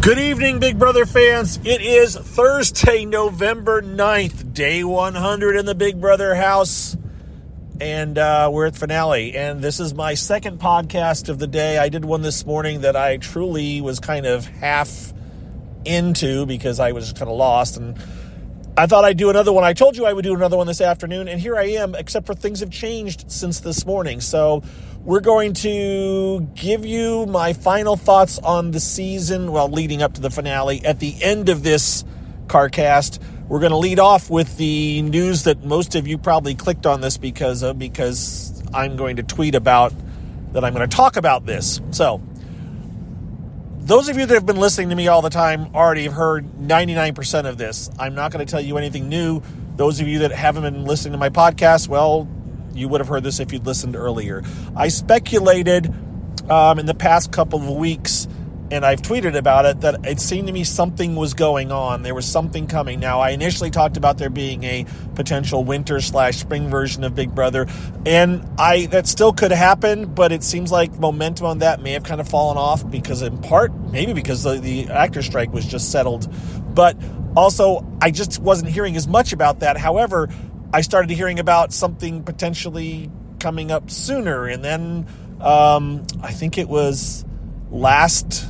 Good evening, Big Brother fans. It is Thursday, November 9th, day 100 in the Big Brother house, and we're at finale. And this is my second podcast of the day. I did one this morning that I truly was kind of half into because I was kind of lost, and I thought I'd do another one. I told you I would do another one this afternoon, and here I am, except for things have changed since this morning. So we're going to give you my final thoughts on the season, leading up to the finale. At the end of this CarCast, we're going to lead off with the news that most of you probably clicked on this because I'm going to tweet about that. I'm going to talk about this. So those of you that have been listening to me all the time already have heard 99% of this. I'm not going to tell you anything new. Those of you that haven't been listening to my podcast, you would have heard this if you'd listened earlier. I speculated in the past couple of weeks, and I've tweeted about it, that it seemed to me something was going on. There was something coming. Now, I initially talked about there being a potential winter/spring version of Big Brother, and that still could happen, but it seems like momentum on that may have kind of fallen off because the actor strike was just settled. But also, I just wasn't hearing as much about that. However, I started hearing about something potentially coming up sooner, and then I think it was last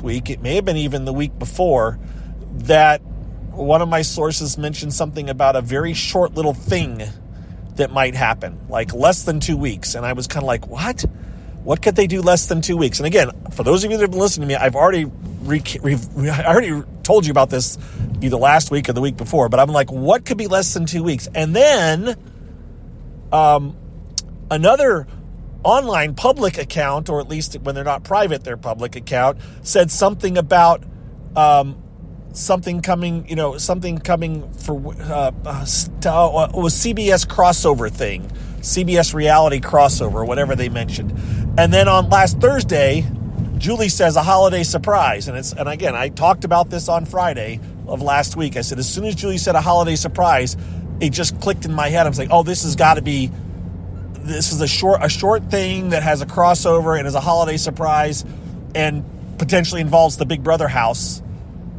week, it may have been even the week before, that one of my sources mentioned something about a very short little thing that might happen, like less than 2 weeks. And I was kind of like, what? What could they do less than 2 weeks? And again, for those of you that have been listening to me, I've already I already told you about this either last week or the week before, but I'm like, what could be less than 2 weeks? And then another online public account, or at least when they're not private, their public account, said something about something coming for was CBS crossover thing, CBS reality crossover, whatever they mentioned. And then on last Thursday, Julie says a holiday surprise, and again, I talked about this on Friday of last week. I said as soon as Julie said a holiday surprise, it just clicked in my head. I was like, oh, this is a short thing that has a crossover and is a holiday surprise and potentially involves the Big Brother house.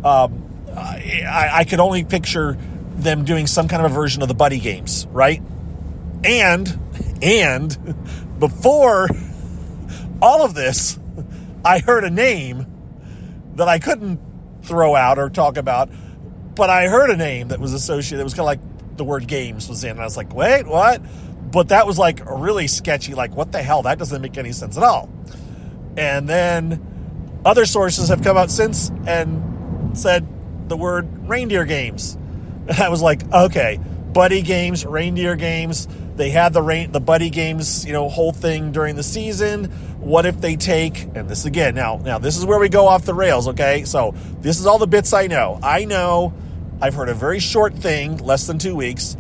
I could only picture them doing some kind of a version of the Buddy Games, right? And before all of this, I heard a name that I couldn't throw out or talk about, but I heard a name that was associated. It was kind of like the word games was in. And I was like, wait, what? But that was like really sketchy. Like, what the hell? That doesn't make any sense at all. And then other sources have come out since and said the word Reindeer Games. And I was like, okay, Buddy Games, Reindeer Games. They had the Buddy Games, whole thing during the season. What if they take, and this again, now this is where we go off the rails, okay? So this is all the bits I know. I've heard a very short thing, less than 2 weeks.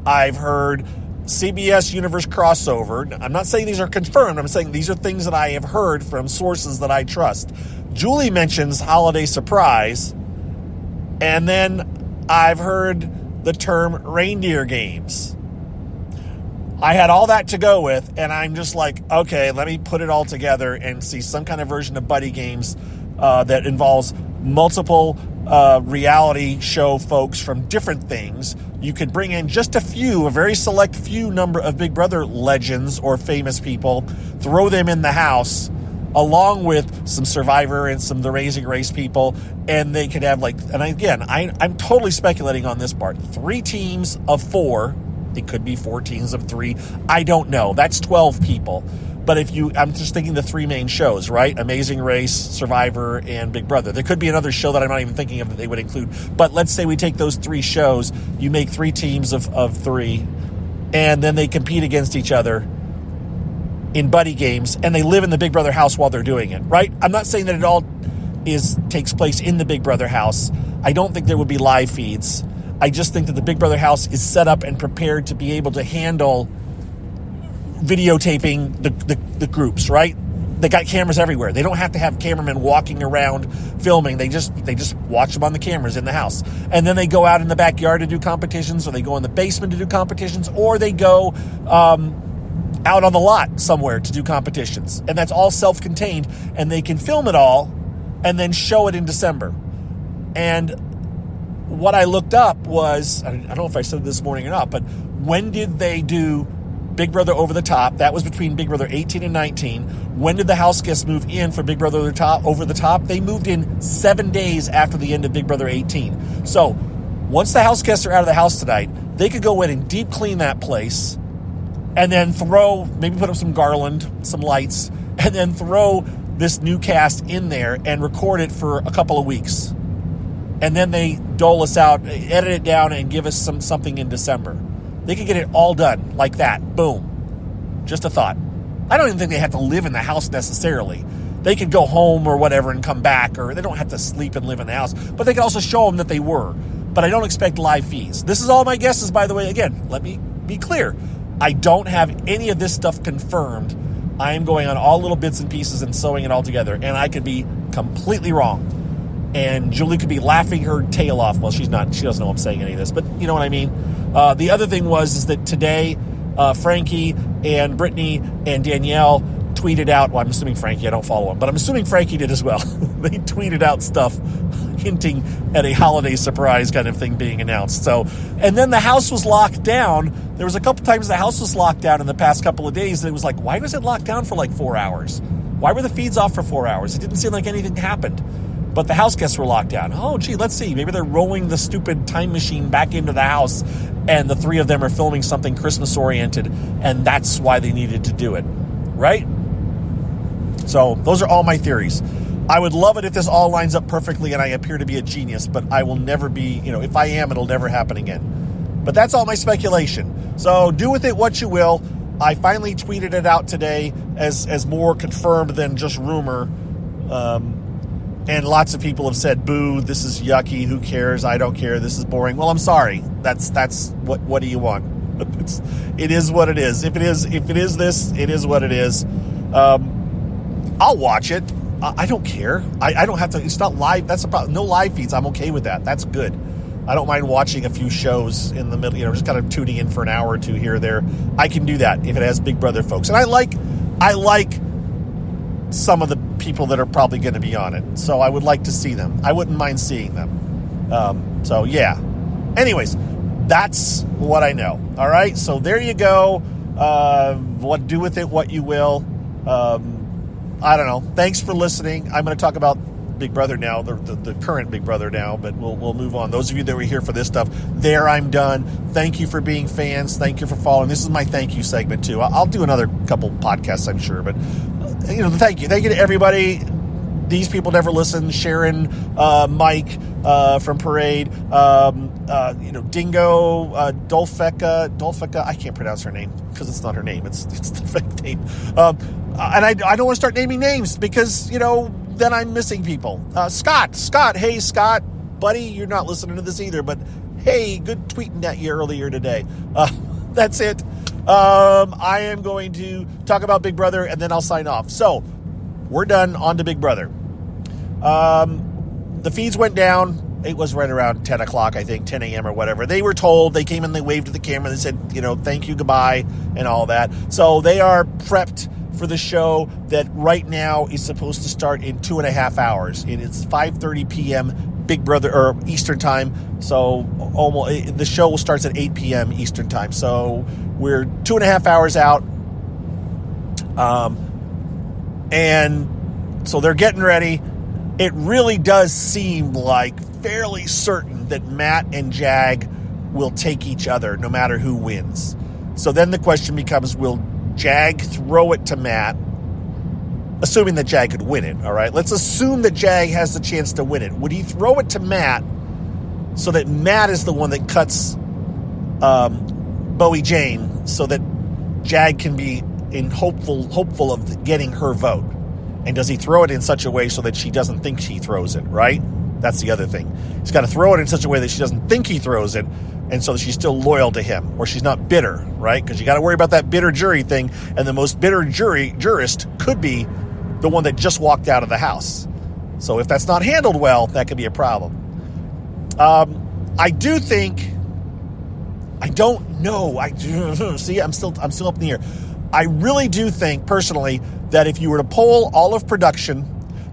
I've heard CBS Universe crossover. I'm not saying these are confirmed. I'm saying these are things that I have heard from sources that I trust. Julie mentions holiday surprise, and then I've heard the term Reindeer Games. I had all that to go with, and I'm just like, okay, let me put it all together and see some kind of version of Buddy Games that involves multiple reality show folks from different things. You could bring in just a very select few number of Big Brother legends or famous people, throw them in the house, along with some Survivor and some The Raising Race people, and they could have I'm totally speculating on this part, 3 teams of 4. It could be 4 teams of 3. I don't know. That's 12 people. But I'm just thinking the 3 main shows, right? Amazing Race, Survivor, and Big Brother. There could be another show that I'm not even thinking of that they would include. But let's say we take those 3 shows, you make 3 teams of 3, and then they compete against each other in Buddy Games, and they live in the Big Brother house while they're doing it, right? I'm not saying that it all takes place in the Big Brother house. I don't think there would be live feeds. I just think that the Big Brother house is set up and prepared to be able to handle videotaping the groups, right? They got cameras everywhere. They don't have to have cameramen walking around filming. They just watch them on the cameras in the house. And then they go out in the backyard to do competitions, or they go in the basement to do competitions, or they go out on the lot somewhere to do competitions. And that's all self-contained, and they can film it all and then show it in December. And what I looked up was, I don't know if I said it this morning or not, but when did they do Big Brother Over the Top? That was between Big Brother 18 and 19. When did the house guests move in for Big Brother Over the Top? They moved in 7 days after the end of Big Brother 18. So once the house guests are out of the house tonight, they could go in and deep clean that place and then maybe put up some garland, some lights, and then throw this new cast in there and record it for a couple of weeks. And then they dole us out, edit it down, and give us something in December. They could get it all done like that. Boom. Just a thought. I don't even think they have to live in the house necessarily. They could go home or whatever and come back, or they don't have to sleep and live in the house. But they could also show them that they were. But I don't expect live feeds. This is all my guesses, by the way. Again, let me be clear. I don't have any of this stuff confirmed. I am going on all little bits and pieces and sewing it all together. And I could be completely wrong. And Julie could be laughing her tail off. Well, she's not. She doesn't know I'm saying any of this. But you know what I mean? The other thing is that today, Frankie and Brittany and Danielle tweeted out, well, I'm assuming Frankie, I don't follow him, but I'm assuming Frankie did as well. They tweeted out stuff hinting at a holiday surprise kind of thing being announced. So, and then the house was locked down. There was a couple times the house was locked down in the past couple of days. And it was like, why was it locked down for like 4 hours? Why were the feeds off for 4 hours? It didn't seem like anything happened. But the house guests were locked down. Oh, gee, let's see. Maybe they're rolling the stupid time machine back into the house and the three of them are filming something Christmas-oriented, and that's why they needed to do it, right? So those are all my theories. I would love it if this all lines up perfectly and I appear to be a genius, but I will never be, if I am, it'll never happen again. But that's all my speculation. So do with it what you will. I finally tweeted it out today as more confirmed than just rumor. And lots of people have said, boo, this is yucky, who cares, I don't care, this is boring. Well, I'm sorry. That's what do you want? It is what it is. If it is this, it is what it is. I'll watch it. I don't care. I don't have to, it's not live, that's the problem. No live feeds, I'm okay with that. That's good. I don't mind watching a few shows in the middle, just kind of tuning in for an hour or two here or there. I can do that if it has Big Brother folks. And I like some of the people that are probably going to be on it. So I would like to see them. I wouldn't mind seeing them. So yeah. Anyways, that's what I know. All right. So there you go. Do with it what you will. I don't know. Thanks for listening. I'm going to talk about Big Brother now, the current Big Brother now, but we'll move on. Those of you that were here for this stuff, I'm done. Thank you for being fans. Thank you for following. This is my thank you segment too. I'll do another couple podcasts, I'm sure, but thank you to everybody. These people never listen. Sharon, Mike from Parade, Dingo, Dolfeka. I can't pronounce her name because it's not her name. It's the fake name. And I don't want to start naming names because then I'm missing people. Scott. Hey, Scott, buddy, you're not listening to this either, but hey, good tweeting at you earlier today. That's it. I am going to talk about Big Brother and then I'll sign off. So we're done. On to Big Brother. The feeds went down. It was right around 10 o'clock, I think, 10 a.m. or whatever. They were told, they came in, they waved to the camera, they said, thank you, goodbye, and all that. So they are prepped for the show that right now is supposed to start in 2.5 hours. It's 5:30 p.m. Big Brother or Eastern time. So almost the show starts at 8 p.m. Eastern time. So we're 2.5 hours out. And so they're getting ready. It really does seem like fairly certain that Matt and Jag will take each other no matter who wins. So then the question becomes, will Jag throw it to Matt, assuming that Jag could win it, all right? Let's assume that Jag has the chance to win it. Would he throw it to Matt so that Matt is the one that cuts Bowie Jane so that Jag can be hopeful of getting her vote? And does he throw it in such a way so that she doesn't think he throws it, right? That's the other thing. He's got to throw it in such a way that she doesn't think he throws it, and so that she's still loyal to him, or she's not bitter, right? Because you got to worry about that bitter jury thing, and the most bitter jurist could be the one that just walked out of the house. So if that's not handled well, that could be a problem. I do think, I don't know. See, I'm still up in the air. I really do think, personally, that if you were to poll all of production,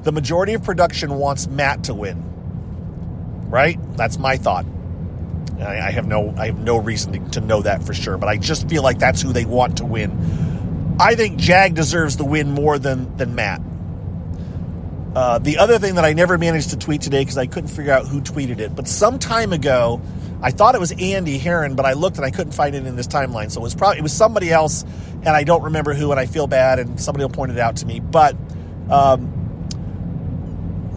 the majority of production wants Matt to win. Right? That's my thought. I have no reason to know that for sure, but I just feel like that's who they want to win. I think Jag deserves the win more than Matt. The other thing that I never managed to tweet today because I couldn't figure out who tweeted it, but some time ago, I thought it was Andy Heron, but I looked and I couldn't find it in this timeline, so it was somebody else, and I don't remember who, and I feel bad, and somebody will point it out to me. But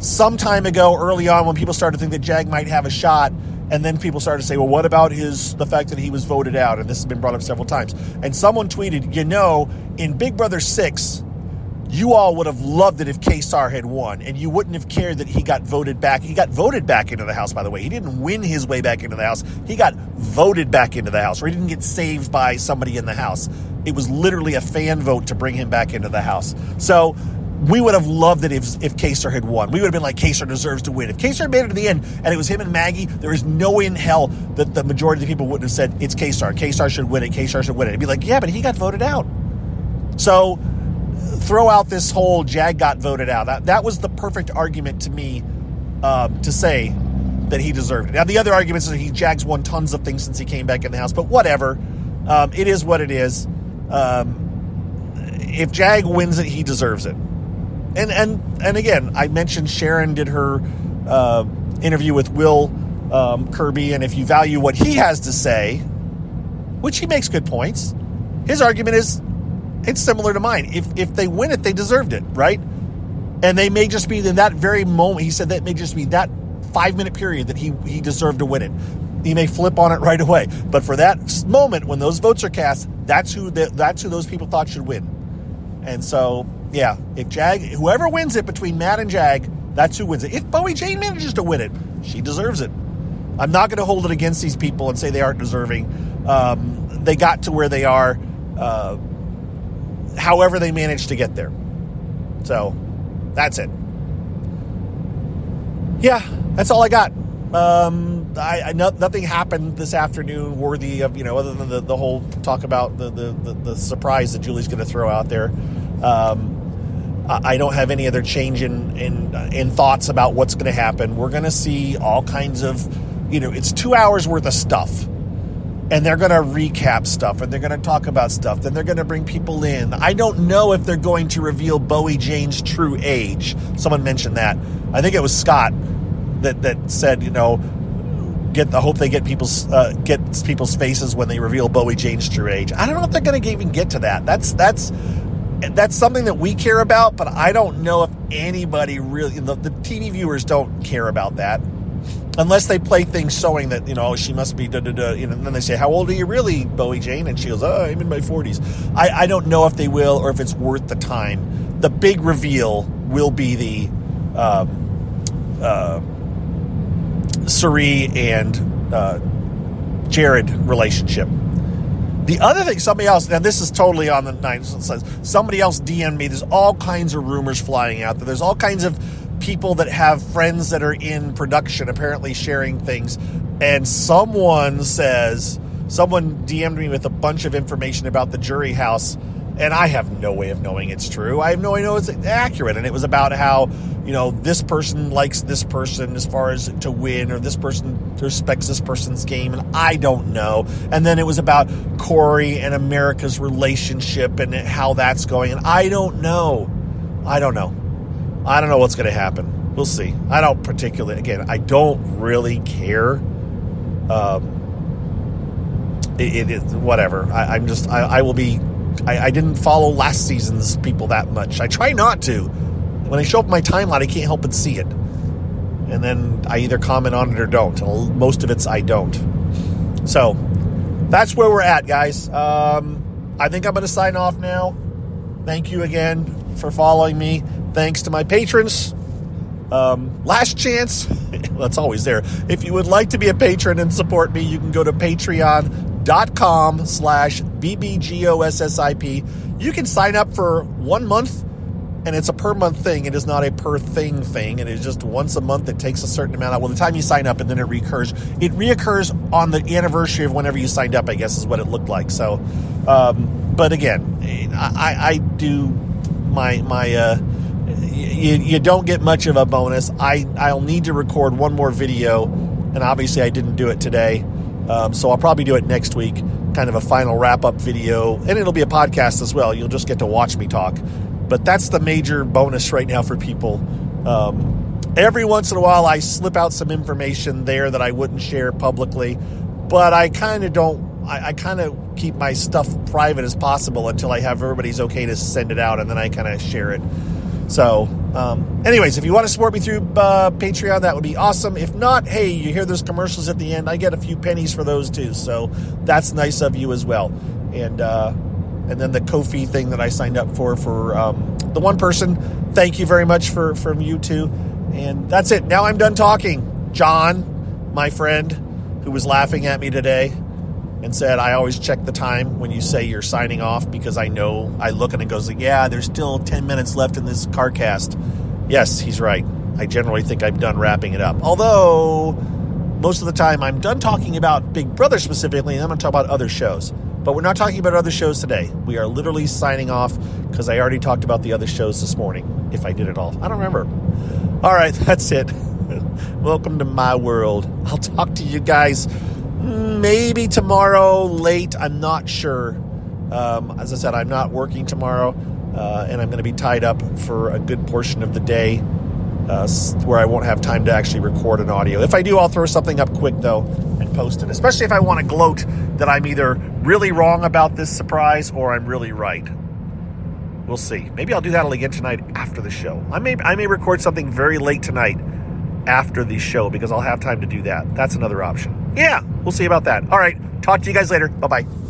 some time ago, early on, when people started to think that Jag might have a shot, and then people started to say, well, what about the fact that he was voted out? And this has been brought up several times. And someone tweeted, in Big Brother 6, you all would have loved it if Kesar had won, and you wouldn't have cared that he got voted back. He got voted back into the house, by the way. He didn't win his way back into the house. He got voted back into the house, or he didn't get saved by somebody in the house. It was literally a fan vote to bring him back into the house. So we would have loved it if Kesar had won. We would have been like, Kesar deserves to win. If Kesar made it to the end and it was him and Maggie, there is no way in hell that the majority of the people wouldn't have said, it's Kesar. Kesar should win it. Kesar should win it. It'd be like, yeah, but he got voted out. So throw out this whole Jag got voted out. That was the perfect argument to me to say that he deserved it. Now, the other arguments are Jag's won tons of things since he came back in the house, but whatever. It is what it is. If Jag wins it, he deserves it. And again, I mentioned Sharon did her interview with Will Kirby, and if you value what he has to say, which he makes good points, his argument is it's similar to mine. If they win it, they deserved it, right? And they may just be in that very moment. He said that may just be that 5-minute period that he deserved to win it. He may flip on it right away, but for that moment when those votes are cast, that's who those people thought should win. And so, yeah, if Jag, whoever wins it between Matt and Jag, that's who wins it. If Bowie Jane manages to win it, she deserves it. I'm not going to hold it against these people and say they aren't deserving. They got to where they are, however they managed to get there. So, that's it. Yeah, that's all I got. Nothing happened this afternoon worthy of, other than the whole talk about the surprise that Julie's going to throw out there. I don't have any other change in thoughts about what's going to happen. We're going to see all kinds of, it's 2 hours worth of stuff, and they're going to recap stuff, and they're going to talk about stuff. Then they're going to bring people in. I don't know if they're going to reveal Bowie Jane's true age. Someone mentioned that. I think it was Scott that said, I hope they get people's faces when they reveal Bowie Jane's true age. I don't know if they're going to even get to that. That's something that we care about, but I don't know if anybody really, the TV viewers don't care about that, unless they play things showing that, she must be and then they say, how old are you really, Bowie Jane? And she goes, I'm in my 40s. I don't know if they will or if it's worth the time. The big reveal will be the Suri and Jared relationship. The other thing, somebody else, now this is totally on the night, somebody else DM'd me, there's all kinds of rumors flying out there. There's all kinds of people that have friends that are in production apparently sharing things, and someone DM'd me with a bunch of information about the jury house, and I have no way of knowing it's true. I have no way to know it's accurate. And it was about how, this person likes this person as far as to win, or this person respects this person's game, and I don't know. And then it was about Corey and America's relationship and how that's going, and I don't know. I don't know what's going to happen. We'll see. I don't really care. It is whatever. I didn't follow last season's people that much. I try not to. When they show up in my timeline, I can't help but see it. And then I either comment on it or don't. Most of it's I don't. So, that's where we're at, guys. I think I'm going to sign off now. Thank you again for following me. Thanks to my patrons. Last chance. That's always there. If you would like to be a patron and support me, you can go to patreon.com/BBGOSSIP. You can sign up for 1 month, and it's a per month thing. It is not a per thing. It is just once a month. It takes a certain amount out. Well, the time you sign up, and then it reoccurs. It reoccurs on the anniversary of whenever you signed up, I guess is what it looked like. So, but again, I do my you don't get much of a bonus. I'll need to record one more video, and obviously I didn't do it today. So I'll probably do it next week, kind of a final wrap-up video, and it'll be a podcast as well. You'll just get to watch me talk. But that's the major bonus right now for people. Every once in a while, I slip out some information there that I wouldn't share publicly, but I kind of don't. I kind of keep my stuff private as possible until I have everybody's okay to send it out, and then I kind of share it. So, anyways, if you want to support me through Patreon, that would be awesome. If not, hey, you hear those commercials at the end, I get a few pennies for those too, so that's nice of you as well. And then the Ko-fi thing that I signed up for the one person, thank you very much from you too. And that's it. Now I'm done talking. John, my friend, who was laughing at me today and said, I always check the time when you say you're signing off because I know, I look and it goes like, yeah, there's still 10 minutes left in this CarCast. Yes, he's right. I generally think I'm done wrapping it up. Although, most of the time I'm done talking about Big Brother specifically, and I'm going to talk about other shows. But we're not talking about other shows today. We are literally signing off because I already talked about the other shows this morning, if I did it all. I don't remember. All right, that's it. Welcome to my world. I'll talk to you guys maybe tomorrow late. I'm not sure. As I said, I'm not working tomorrow, and I'm going to be tied up for a good portion of the day where I won't have time to actually record an audio. If I do, I'll throw something up quick, though, and post it, especially if I want to gloat that I'm either really wrong about this surprise or I'm really right. We'll see. Maybe I'll do that again tonight after the show. I may record something very late tonight after the show because I'll have time to do that. That's another option. Yeah, we'll see about that. All right. Talk to you guys later. Bye-bye.